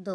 2।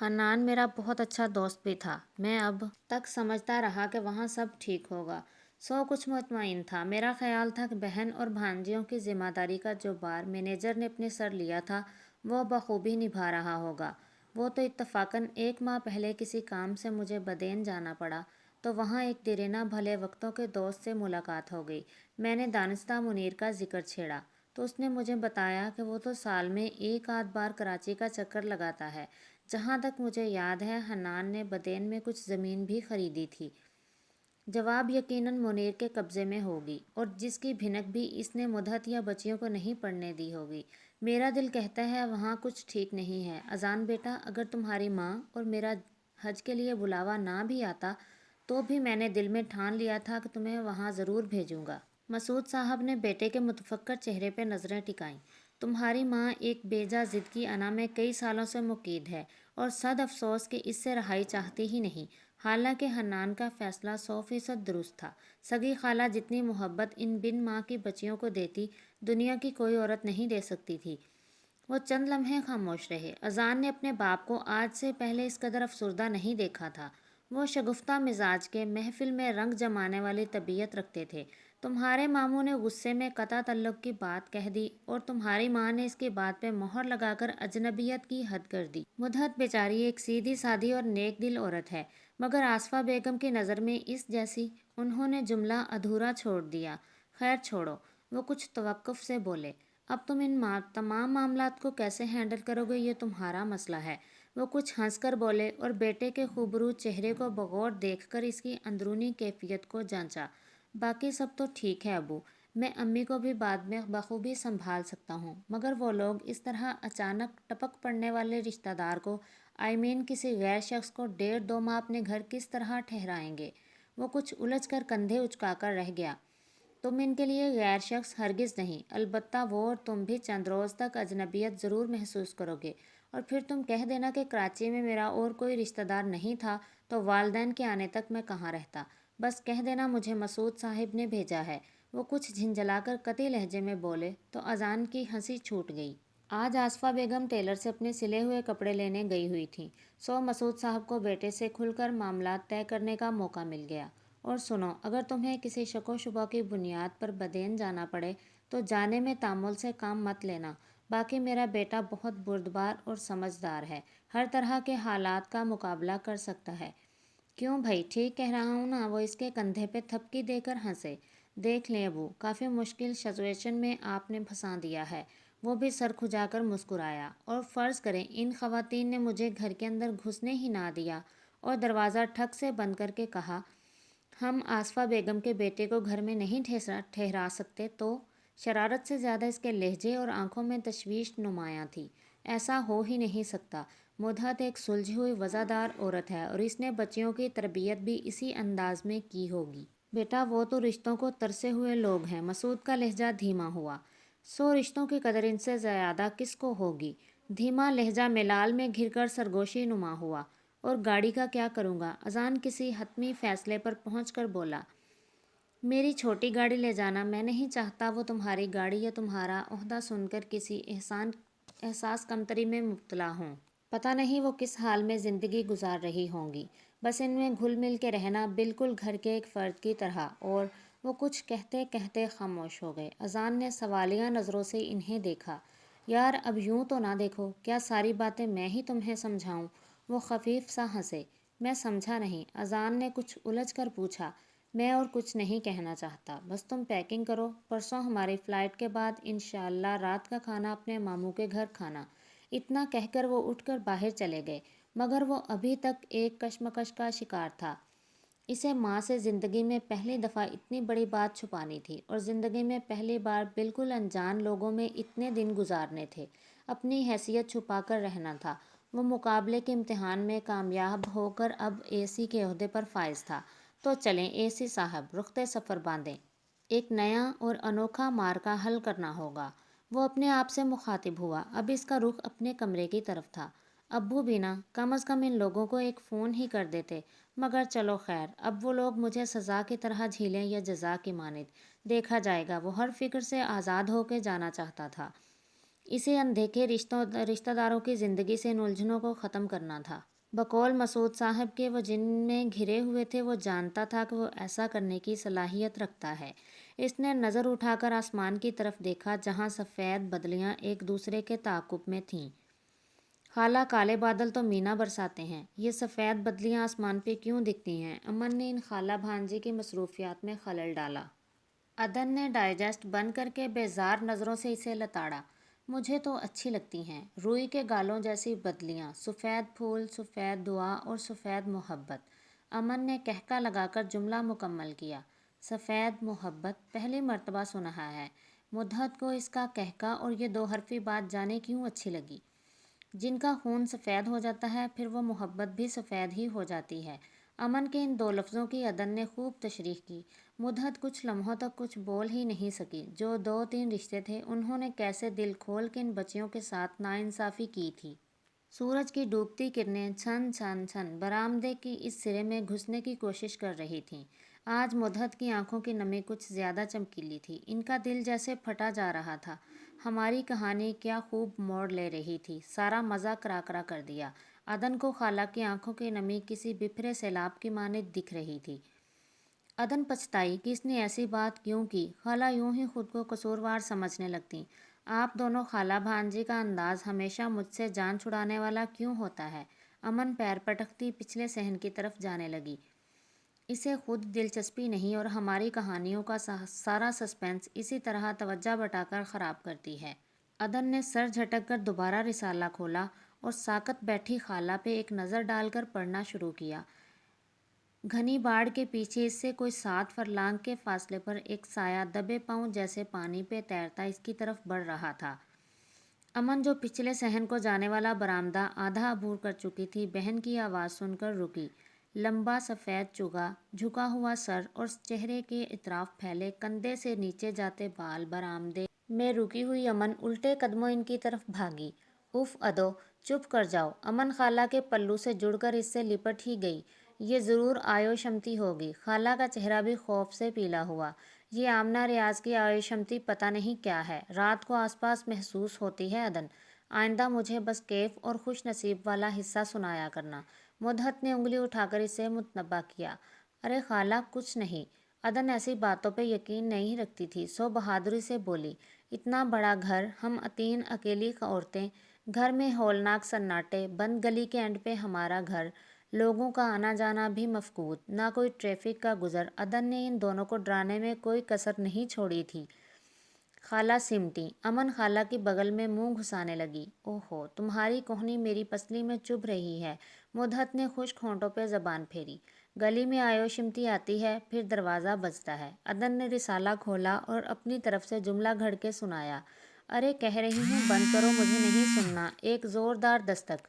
حنان میرا بہت اچھا دوست بھی تھا۔ میں اب تک سمجھتا رہا کہ وہاں سب ٹھیک ہوگا، سو کچھ مطمئن تھا۔ میرا خیال تھا کہ بہن اور بھانجیوں کی ذمہ داری کا جو بار مینیجر نے اپنے سر لیا تھا وہ بخوبی نبھا رہا ہوگا۔ وہ تو اتفاقاً 1 ماہ پہلے کسی کام سے مجھے بدین جانا پڑا تو وہاں ایک دیرینہ بھلے وقتوں کے دوست سے ملاقات ہو گئی۔ میں نے دانستہ منیر کا ذکر چھیڑا تو اس نے مجھے بتایا کہ وہ تو سال میں 1 آدھ بار کراچی کا چکر لگاتا ہے۔ جہاں تک مجھے یاد ہے حنان نے بدین میں کچھ زمین بھی خریدی تھی۔ جواب یقیناً منیر کے قبضے میں ہوگی، اور جس کی بھنک بھی اس نے مدحت یا بچیوں کو نہیں پڑنے دی ہوگی۔ میرا دل کہتا ہے وہاں کچھ ٹھیک نہیں ہے۔ اذان بیٹا، اگر تمہاری ماں اور میرا حج کے لیے بلاوا نہ بھی آتا تو بھی میں نے دل میں ٹھان لیا تھا کہ تمہیں وہاں ضرور بھیجوں گا۔ مسعود صاحب نے بیٹے کے متفکر چہرے پہ نظریں ٹکائیں۔ تمہاری ماں ایک بے جا ضد کی انا میں کئی سالوں سے مقید ہے اور صد افسوس کہ اس سے رہائی چاہتی ہی نہیں۔ حالانکہ حنان کا فیصلہ 100% درست تھا۔ سگی خالہ جتنی محبت ان بن ماں کی بچیوں کو دیتی دنیا کی کوئی عورت نہیں دے سکتی تھی۔ وہ چند لمحے خاموش رہے۔ اذان نے اپنے باپ کو آج سے پہلے اس قدر افسردہ نہیں دیکھا تھا۔ وہ شگفتہ مزاج کے، محفل میں رنگ جمانے والی طبیعت رکھتے تھے۔ تمہارے ماموں نے غصے میں قطع تعلق کی بات کہہ دی اور تمہاری ماں نے اس کی بات پہ مہر لگا کر اجنبیت کی حد کر دی۔ مدحت بیچاری ایک سیدھی سادھی اور نیک دل عورت ہے، مگر آصفہ بیگم کی نظر میں اس جیسی۔ انہوں نے جملہ ادھورا چھوڑ دیا۔ خیر چھوڑو، وہ کچھ توقف سے بولے۔ اب تم ان تمام معاملات کو کیسے ہینڈل کرو گے یہ تمہارا مسئلہ ہے۔ وہ کچھ ہنس کر بولے اور بیٹے کے خوبرو چہرے کو بغور دیکھ کر اس کی اندرونی کیفیت کو جانچا۔ باقی سب تو ٹھیک ہے ابو، میں امی کو بھی بعد میں بخوبی سنبھال سکتا ہوں، مگر وہ لوگ اس طرح اچانک ٹپک پڑنے والے رشتہ دار کو، کسی غیر شخص کو 1.5-2 ماہ اپنے گھر کس طرح ٹھہرائیں گے؟ وہ کچھ الجھ کر کندھے اچکا کر رہ گیا۔ تم ان کے لیے غیر شخص ہرگز نہیں، البتہ وہ اور تم بھی چند روز تک اجنبیت ضرور محسوس کرو گے، اور پھر تم کہہ دینا کہ کراچی میں میرا اور کوئی رشتہ دار نہیں تھا تو والدین کے آنے تک میں کہاں رہتا۔ بس کہہ دینا مجھے مسعود صاحب نے بھیجا ہے۔ وہ کچھ جھنجھلا کر قطعی لہجے میں بولے تو اذان کی ہنسی چھوٹ گئی۔ آج آصفہ بیگم ٹیلر سے اپنے سلے ہوئے کپڑے لینے گئی ہوئی تھیں، سو مسعود صاحب کو بیٹے سے کھل کر معاملات طے کرنے کا موقع مل گیا۔ اور سنو، اگر تمہیں کسی شک و شبہ کی بنیاد پر بدین جانا پڑے تو جانے میں تامل سے کام مت لینا۔ باقی میرا بیٹا بہت بردبار اور سمجھدار ہے، ہر طرح کے حالات کا مقابلہ کر سکتا ہے۔ کیوں بھائی، ٹھیک کہہ رہا ہوں نا؟ وہ اس کے کندھے پہ تھپکی دے کر ہنسے۔ دیکھ لیں ابو، کافی مشکل سچویشن میں آپ نے پھنسا دیا ہے۔ وہ بھی سر کھجا کر مسکرایا۔ اور فرض کریں ان خواتین نے مجھے گھر کے اندر گھسنے ہی نہ دیا اور دروازہ ٹھک سے بند کر کے کہا ہم آصفہ بیگم کے بیٹے کو گھر میں نہیں ٹھہرا سکتے تو؟ شرارت سے زیادہ اس کے لہجے اور آنکھوں میں تشویش نمایاں تھی۔ ایسا ہو ہی نہیں سکتا۔ مدحت ایک سلجھی ہوئی وفادار عورت ہے اور اس نے بچیوں کی تربیت بھی اسی انداز میں کی ہوگی۔ بیٹا وہ تو رشتوں کو ترسے ہوئے لوگ ہیں۔ مسعود کا لہجہ دھیما ہوا۔ سو رشتوں کی قدر ان سے زیادہ کس کو ہوگی؟ دھیما لہجہ ملال میں گھر کر سرگوشی نما ہوا۔ اور گاڑی کا کیا کروں گا؟ اذان کسی حتمی فیصلے پر پہنچ کر بولا۔ میری چھوٹی گاڑی لے جانا، میں نہیں چاہتا وہ تمہاری گاڑی یا تمہارا عہدہ سن کر کسی احساس کمتری میں مبتلا ہوں۔ پتہ نہیں وہ کس حال میں زندگی گزار رہی ہوں گی، بس ان میں گھل مل کے رہنا بالکل گھر کے ایک فرد کی طرح۔ اور وہ کچھ کہتے کہتے خاموش ہو گئے۔ اذان نے سوالیہ نظروں سے انہیں دیکھا۔ یار اب یوں تو نہ دیکھو، کیا ساری باتیں میں ہی تمہیں سمجھاؤں؟ وہ خفیف سا ہنسے۔ میں سمجھا نہیں، اذان نے کچھ الجھ کر پوچھا۔ میں اور کچھ نہیں کہنا چاہتا، بس تم پیکنگ کرو، پرسوں ہماری فلائٹ کے بعد انشاءاللہ رات کا کھانا اپنے ماموں کے گھر کھانا۔ اتنا کہہ کر وہ اٹھ کر باہر چلے گئے، مگر وہ ابھی تک ایک کشمکش کا شکار تھا۔ اسے ماں سے زندگی میں پہلی دفعہ اتنی بڑی بات چھپانی تھی، اور زندگی میں پہلی بار بالکل انجان لوگوں میں اتنے دن گزارنے تھے۔ اپنی حیثیت چھپا کر رہنا تھا۔ وہ مقابلے کے امتحان میں کامیاب ہو کر اب اے سی کے عہدے پر فائز تھا۔ تو چلیں اے سی صاحب، رخت سفر باندھیں۔ ایک نیا اور انوکھا معرکہ حل کرنا ہوگا۔ وہ اپنے آپ سے مخاطب ہوا۔ اب اس کا رخ اپنے کمرے کی طرف تھا۔ ابو بھی نہ، کم از کم ان لوگوں کو ایک فون ہی کر دیتے۔ مگر چلو خیر، اب وہ لوگ مجھے سزا کی طرح جھیلیں یا جزا کی مانند، دیکھا جائے گا۔ وہ ہر فکر سے آزاد ہو کے جانا چاہتا تھا۔ اسے اندیکھے رشتہ داروں کی زندگی سے ان الجھنوں کو ختم کرنا تھا۔ بقول مسعود صاحب کے وہ جن میں گھرے ہوئے تھے، وہ جانتا تھا کہ وہ ایسا کرنے کی صلاحیت رکھتا ہے۔ اس نے نظر اٹھا کر آسمان کی طرف دیکھا جہاں سفید بدلیاں ایک دوسرے کے تعاقب میں تھیں۔ خالہ، کالے بادل تو مینا برساتے ہیں، یہ سفید بدلیاں آسمان پہ کیوں دکھتی ہیں؟ امن نے ان خالہ بھانجی کی مصروفیات میں خلل ڈالا۔ عدن نے ڈائجسٹ بند کر کے بیزار نظروں سے اسے لتاڑا۔ مجھے تو اچھی لگتی ہیں، روئی کے گالوں جیسی بدلیاں، سفید پھول، سفید دعا اور سفید محبت۔ امن نے کہکا لگا کر جملہ مکمل کیا۔ سفید محبت، پہلی مرتبہ سنا ہے۔ مدحت کو اس کا کہکا اور یہ دو حرفی بات جانے کیوں اچھی لگی۔ جن کا خون سفید ہو جاتا ہے، پھر وہ محبت بھی سفید ہی ہو جاتی ہے۔ امن کے ان دو لفظوں کی عدن نے خوب تشریح کی۔ مدحت کچھ لمحوں تک کچھ بول ہی نہیں سکی۔ جو 2-3 رشتے تھے، انہوں نے کیسے دل کھول کے ان بچیوں کے ساتھ ناانصافی کی تھی۔ سورج کی ڈوبتی کرنیں چھن چھن چھن برآمدے کی اس سرے میں گھسنے کی کوشش کر رہی تھیں۔ آج مدحت کی آنکھوں کی نمی کچھ زیادہ چمکیلی تھی۔ ان کا دل جیسے پھٹا جا رہا تھا۔ ہماری کہانی کیا خوب موڑ لے رہی تھی، سارا مزہ کرا کرا کر دیا۔ عدن کو خالہ کی آنکھوں کی نمی کسی بپھرے سیلاب کی مانند دکھ رہی تھی۔ عدن پچھتائی کہ اس نے ایسی بات کیوں کی۔ خالہ یوں ہی خود کو قصوروار سمجھنے لگتیں۔ آپ دونوں خالہ بھانجی کا انداز ہمیشہ مجھ سے جان چھڑانے والا کیوں ہوتا ہے؟ امن پیر پٹکتی پچھلے صحن کی طرف جانے لگی۔ اسے خود دلچسپی نہیں اور ہماری کہانیوں کا سارا سسپنس اسی طرح توجہ بٹا کر خراب کرتی ہے۔ عدن نے سر جھٹک کر دوبارہ رسالہ کھولا اور ساکت بیٹھی خالہ پہ ایک نظر ڈال کر پڑھنا شروع کیا۔ گھنی باڑ کے پیچھے اس سے کوئی 7 فرلانگ کے فاصلے پر ایک سایہ دبے پاؤں جیسے پانی پہ تیرتا اس کی طرف بڑھ رہا تھا۔ امن جو پچھلے صحن کو جانے والا برآمدہ آدھا عبور کر چکی تھی، بہن کی آواز سن کر رکی۔ لمبا سفید چوگا، جھکا ہوا سر اور چہرے کے اطراف پھیلے کندھے سے نیچے جاتے بال۔ برآمدے میں رکی ہوئی امن الٹے قدموں ان کی طرف بھاگی۔ اف ادو، چپ کر جاؤ۔ امن خالہ کے پلو سے جڑ کر اس سے لپٹ ہی گئی۔ یہ ضرور آیوشمتی ہوگی۔ خالہ کا چہرہ بھی خوف سے پیلا ہوا۔ یہ آمنہ ریاض کی آیوشمتی پتہ نہیں کیا ہے، رات کو آس پاس محسوس ہوتی ہے عدن۔ آئندہ مجھے بس کیف اور خوش نصیب والا حصہ سنایا کرنا۔ مدحت نے انگلی اٹھا کر اسے متنبہ کیا۔ ارے خالہ، کچھ نہیں۔ عدن ایسی باتوں پہ یقین نہیں رکھتی تھی، سو بہادری سے بولی۔ اتنا بڑا گھر، ہم 3 اکیلی عورتیں، گھر میں ہولناک سناٹے، بند گلی کے اینڈ پہ ہمارا گھر، لوگوں کا آنا جانا بھی مفقود، نہ کوئی ٹریفک کا گزر۔ عدن نے ان دونوں کو ڈرانے میں کوئی کسر نہیں چھوڑی تھی۔ خالہ سمٹیں۔ امن خالہ کی بغل میں منہ گھسانے لگی۔ اوہو، تمہاری کہنی میری پسلی میں چبھ رہی ہے۔ مدحت نے خشک ہونٹوں پہ زبان پھیری۔ گلی میں آیوشمتی آتی ہے، پھر دروازہ بجتا ہے۔ عدن نے رسالہ کھولا اور اپنی طرف سے جملہ گھڑ کے سنایا۔ ارے کہہ رہی ہوں بند کرو، مجھے نہیں سننا۔ ایک زوردار دستک